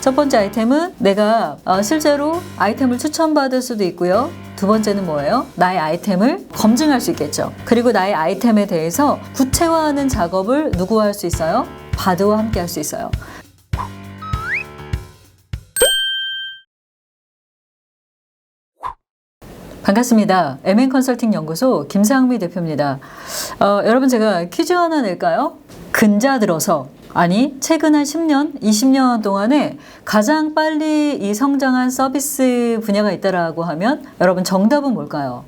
첫 번째 아이템은 내가 실제로 아이템을 추천받을 수도 있고요. 두 번째는 뭐예요? 나의 아이템을 검증할 수 있겠죠. 그리고 나의 아이템에 대해서 구체화하는 작업을 누구와 할 수 있어요? 바드와 함께 할 수 있어요. 반갑습니다. MN컨설팅 연구소 김상미 대표입니다. 여러분 제가 퀴즈 하나 낼까요? 근자 들어서 아니 최근 한 10년, 20년 동안에 가장 빨리 이 성장한 서비스 분야가 있다라고 하면 여러분 정답은 뭘까요?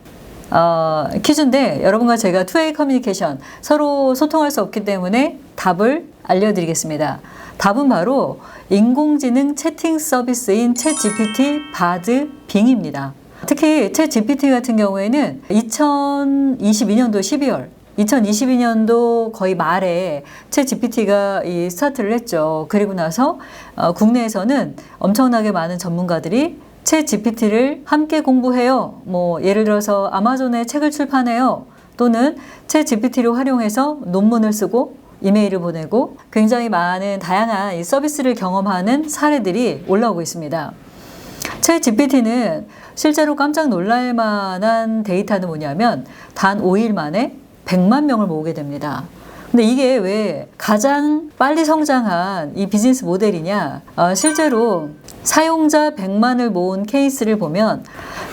퀴즈인데 여러분과 제가 투웨이 커뮤니케이션 서로 소통할 수 없기 때문에 답을 알려드리겠습니다. 답은 바로 인공지능 채팅 서비스인 챗GPT, 바드, 빙입니다. 특히 챗GPT 같은 경우에는 2022년도 12월 2022년도 거의 말에 챗GPT가 이 스타트를 했죠. 그리고 나서 국내에서는 엄청나게 많은 전문가들이 챗GPT를 함께 공부해요. 뭐 예를 들어서 아마존에 책을 출판해요. 또는 챗GPT를 활용해서 논문을 쓰고 이메일을 보내고 굉장히 많은 다양한 이 서비스를 경험하는 사례들이 올라오고 있습니다. 챗GPT는 실제로 깜짝 놀랄 만한 데이터는 뭐냐면 단 5일 만에 100만 명을 모으게 됩니다. 근데 이게 왜 가장 빨리 성장한 이 비즈니스 모델이냐? 실제로 사용자 100만을 모은 케이스를 보면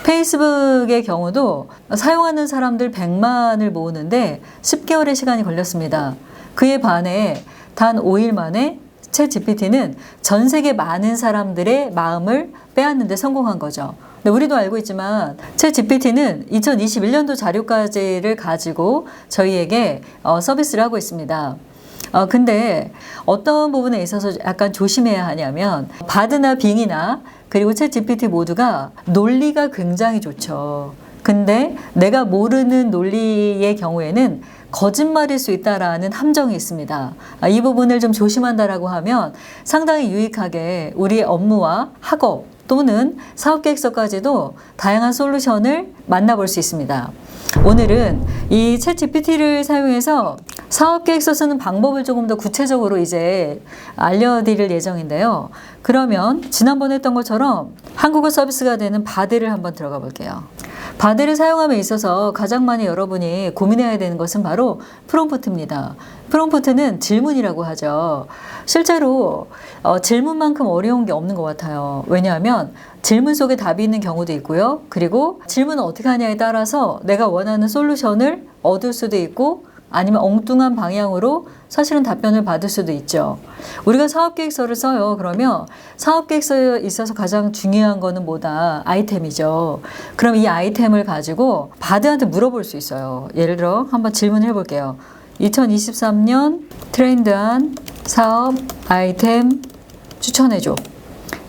페이스북의 경우도 사용하는 사람들 100만을 모으는데 10개월의 시간이 걸렸습니다. 그에 반해 단 5일 만에 챗GPT는 전 세계 많은 사람들의 마음을 빼앗는 데 성공한 거죠. 근데 우리도 알고 있지만 챗GPT는 2021년도 자료까지를 가지고 저희에게 서비스를 하고 있습니다. 근데 어떤 부분에 있어서 약간 조심해야 하냐면 바드나 빙이나 그리고 챗GPT 모두가 논리가 굉장히 좋죠. 근데 내가 모르는 논리의 경우에는 거짓말일 수 있다라는 함정이 있습니다. 이 부분을 좀 조심한다라고 하면 상당히 유익하게 우리의 업무와 학업 또는 사업계획서까지도 다양한 솔루션을 만나볼 수 있습니다. 오늘은 이 챗GPT를 사용해서 사업계획서 쓰는 방법을 조금 더 구체적으로 이제 알려드릴 예정인데요. 그러면 지난번에 했던 것처럼 한국어 서비스가 되는 바드를 한번 들어가 볼게요. 바드를 사용함에 있어서 가장 많이 여러분이 고민해야 되는 것은 바로 프롬프트입니다. 프롬프트는 질문이라고 하죠. 실제로 질문만큼 어려운 게 없는 것 같아요. 왜냐하면 질문 속에 답이 있는 경우도 있고요. 그리고 질문을 어떻게 하냐에 따라서 내가 원하는 솔루션을 얻을 수도 있고 아니면 엉뚱한 방향으로 사실은 답변을 받을 수도 있죠. 우리가 사업계획서를 써요. 그러면 사업계획서에 있어서 가장 중요한 거는 뭐다? 아이템이죠. 그럼 이 아이템을 가지고 바드한테 물어볼 수 있어요. 예를 들어 한번 질문을 해볼게요. 2023년 트렌드한 사업 아이템 추천해줘.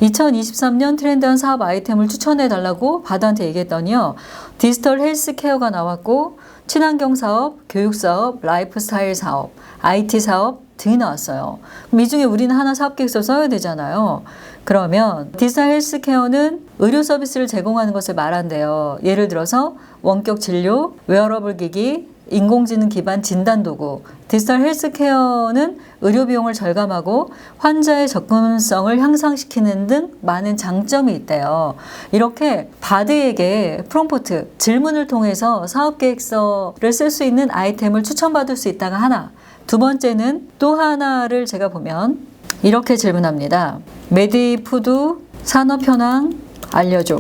2023년 트렌드한 사업 아이템을 추천해달라고 바드한테 얘기했더니요. 디지털 헬스케어가 나왔고 친환경 사업, 교육 사업, 라이프스타일 사업, IT 사업 등이 나왔어요. 그럼 이 중에 우리는 하나 사업계획서 써야 되잖아요. 그러면 디지털 헬스케어는 의료 서비스를 제공하는 것을 말한대요. 예를 들어서 원격 진료, 웨어러블 기기, 인공지능 기반 진단 도구, 디지털 헬스케어는 의료 비용을 절감하고 환자의 접근성을 향상시키는 등 많은 장점이 있대요. 이렇게 바드에게 프롬프트, 질문을 통해서 사업계획서를 쓸 수 있는 아이템을 추천받을 수 있다가 하나, 두 번째는 또 하나를 제가 보면 이렇게 질문합니다. 메디푸드 산업 현황 알려줘.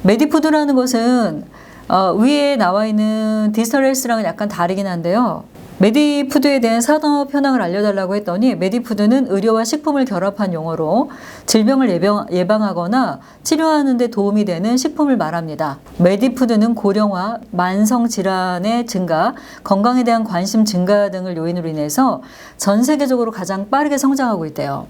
메디푸드라는 것은 위에 나와 있는 디지털 헬스랑은 약간 다르긴 한데요. 메디푸드에 대한 산업 현황을 알려달라고 했더니 메디푸드는 의료와 식품을 결합한 용어로 질병을 예방하거나 치료하는 데 도움이 되는 식품을 말합니다. 메디푸드는 고령화, 만성질환의 증가, 건강에 대한 관심 증가 등을 요인으로 인해서 전 세계적으로 가장 빠르게 성장하고 있대요.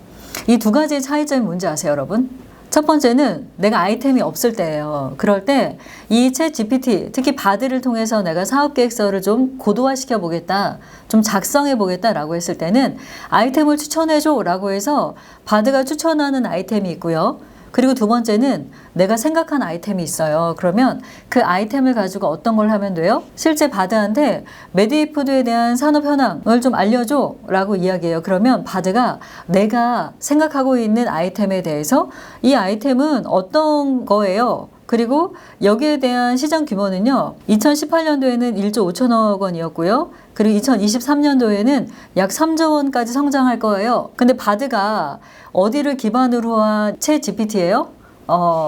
이 두 가지의 차이점이 뭔지 아세요, 여러분? 첫 번째는 내가 아이템이 없을 때예요. 그럴 때 이 챗GPT, 특히 바드를 통해서 내가 사업계획서를 좀 고도화시켜 보겠다, 좀 작성해 보겠다라고 했을 때는 아이템을 추천해줘 라고 해서 바드가 추천하는 아이템이 있고요. 그리고 두 번째는 내가 생각한 아이템이 있어요. 그러면 그 아이템을 가지고 어떤 걸 하면 돼요? 실제 바드한테 메디푸드에 대한 산업 현황을 좀 알려줘 라고 이야기해요. 그러면 바드가 내가 생각하고 있는 아이템에 대해서 이 아이템은 어떤 거예요? 그리고 여기에 대한 시장 규모는요, 2018년도에는 1조 5천억 원이었고요. 그리고 2023년도에는 약 3조 원까지 성장할 거예요. 근데 바드가 어디를 기반으로 한 챗 GPT예요?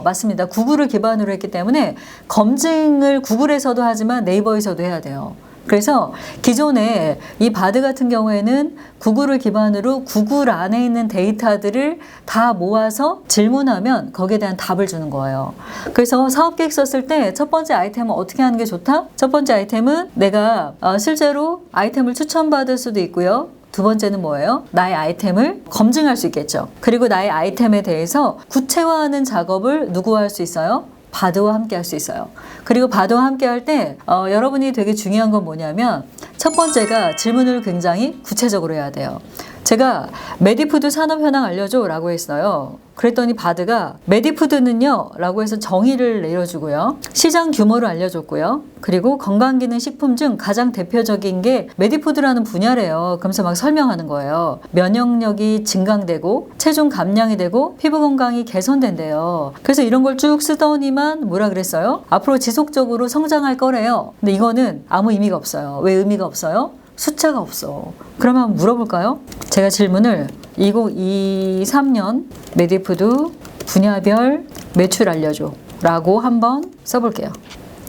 맞습니다. 구글을 기반으로 했기 때문에 검증을 구글에서도 하지만 네이버에서도 해야 돼요. 그래서 기존에 이 바드 같은 경우에는 구글을 기반으로 구글 안에 있는 데이터들을 다 모아서 질문하면 거기에 대한 답을 주는 거예요. 그래서 사업 계획 썼을 때 첫 번째 아이템은 어떻게 하는 게 좋다? 첫 번째 아이템은 내가 실제로 아이템을 추천받을 수도 있고요. 두 번째는 뭐예요? 나의 아이템을 검증할 수 있겠죠. 그리고 나의 아이템에 대해서 구체화하는 작업을 누구와 할 수 있어요? 바드와 함께 할 수 있어요. 그리고 바드와 함께 할 때 여러분이 되게 중요한 건 뭐냐면 첫 번째가 질문을 굉장히 구체적으로 해야 돼요. 제가 메디푸드 산업 현황 알려줘 라고 했어요. 그랬더니 바드가 메디푸드는요 라고 해서 정의를 내려주고요. 시장 규모를 알려줬고요. 그리고 건강기능식품 중 가장 대표적인 게 메디푸드라는 분야래요. 그러면서 막 설명하는 거예요. 면역력이 증강되고 체중 감량이 되고 피부 건강이 개선된대요. 그래서 이런 걸 쭉 쓰더니만 뭐라 그랬어요? 앞으로 지속적으로 성장할 거래요. 근데 이거는 아무 의미가 없어요. 왜 의미가 없어요? 숫자가 없어. 그러면 한번 물어볼까요? 제가 질문을 2023년 메디푸드 분야별 매출 알려줘 라고 한번 써볼게요.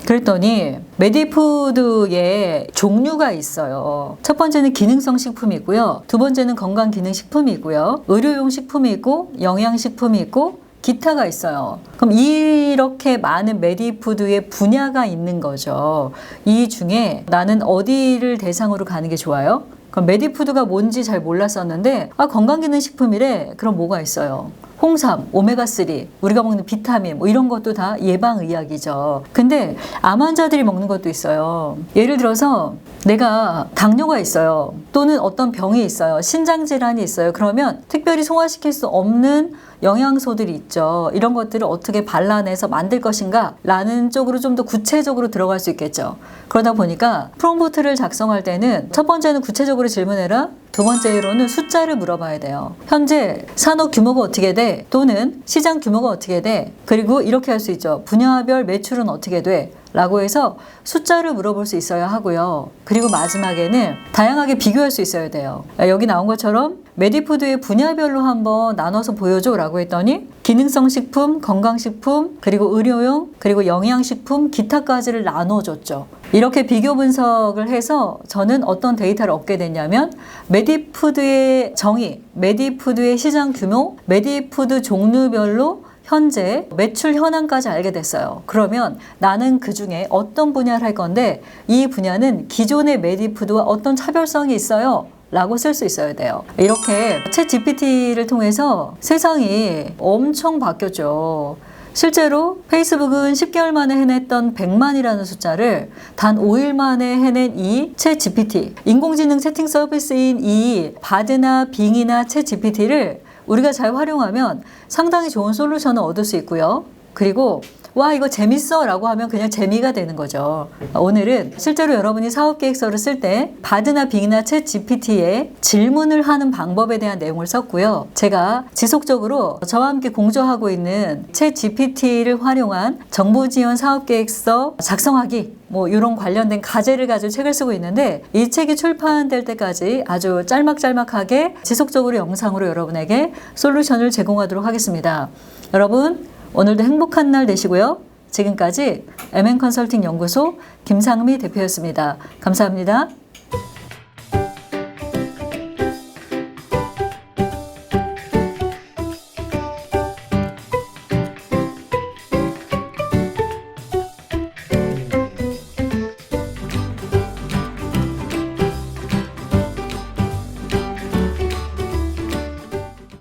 그랬더니 메디푸드에 종류가 있어요. 첫 번째는 기능성 식품이 있고요. 두 번째는 건강기능식품이 있고요. 의료용 식품이 있고 영양식품이 있고 기타가 있어요. 그럼 이렇게 많은 메디푸드의 분야가 있는 거죠. 이 중에 나는 어디를 대상으로 가는 게 좋아요? 그럼 메디푸드가 뭔지 잘 몰랐었는데 건강기능식품이래. 그럼 뭐가 있어요? 홍삼, 오메가3, 우리가 먹는 비타민 뭐 이런 것도 다 예방의학이죠. 근데 암 환자들이 먹는 것도 있어요. 예를 들어서 내가 당뇨가 있어요. 또는 어떤 병이 있어요. 신장질환이 있어요. 그러면 특별히 소화시킬 수 없는 영양소들이 있죠. 이런 것들을 어떻게 발라내서 만들 것인가 라는 쪽으로 좀 더 구체적으로 들어갈 수 있겠죠. 그러다 보니까 프롬프트를 작성할 때는 첫 번째는 구체적으로 질문해라. 두 번째로는 숫자를 물어봐야 돼요. 현재 산업 규모가 어떻게 돼? 또는 시장 규모가 어떻게 돼? 그리고 이렇게 할 수 있죠. 분야별 매출은 어떻게 돼? 라고 해서 숫자를 물어볼 수 있어야 하고요. 그리고 마지막에는 다양하게 비교할 수 있어야 돼요. 여기 나온 것처럼 메디푸드의 분야별로 한번 나눠서 보여줘 라고 했더니 기능성 식품, 건강식품, 그리고 의료용, 그리고 영양식품, 기타까지를 나눠줬죠. 이렇게 비교 분석을 해서 저는 어떤 데이터를 얻게 됐냐면 메디푸드의 정의, 메디푸드의 시장 규모, 메디푸드 종류별로 현재 매출 현황까지 알게 됐어요. 그러면 나는 그 중에 어떤 분야를 할 건데 이 분야는 기존의 메디푸드와 어떤 차별성이 있어요? 라고 쓸 수 있어야 돼요. 이렇게 챗 GPT를 통해서 세상이 엄청 바뀌었죠. 실제로 페이스북은 10개월 만에 해냈던 100만이라는 숫자를 단 5일 만에 해낸 이 챗 GPT, 인공지능 채팅 서비스인 이 바드나 빙이나 챗 GPT를 우리가 잘 활용하면 상당히 좋은 솔루션을 얻을 수 있고요. 그리고 와 이거 재밌어 라고 하면 그냥 재미가 되는 거죠. 오늘은 실제로 여러분이 사업계획서를 쓸 때 바드나 빙이나 챗 GPT에 질문을 하는 방법에 대한 내용을 썼고요. 제가 지속적으로 저와 함께 공조하고 있는 챗 GPT를 활용한 정보지원 사업계획서 작성하기 뭐 이런 관련된 과제를 가지고 책을 쓰고 있는데 이 책이 출판될 때까지 아주 짤막짤막하게 지속적으로 영상으로 여러분에게 솔루션을 제공하도록 하겠습니다. 여러분 오늘도 행복한 날 되시고요. 지금까지 MN컨설팅 연구소 김상미 대표였습니다. 감사합니다.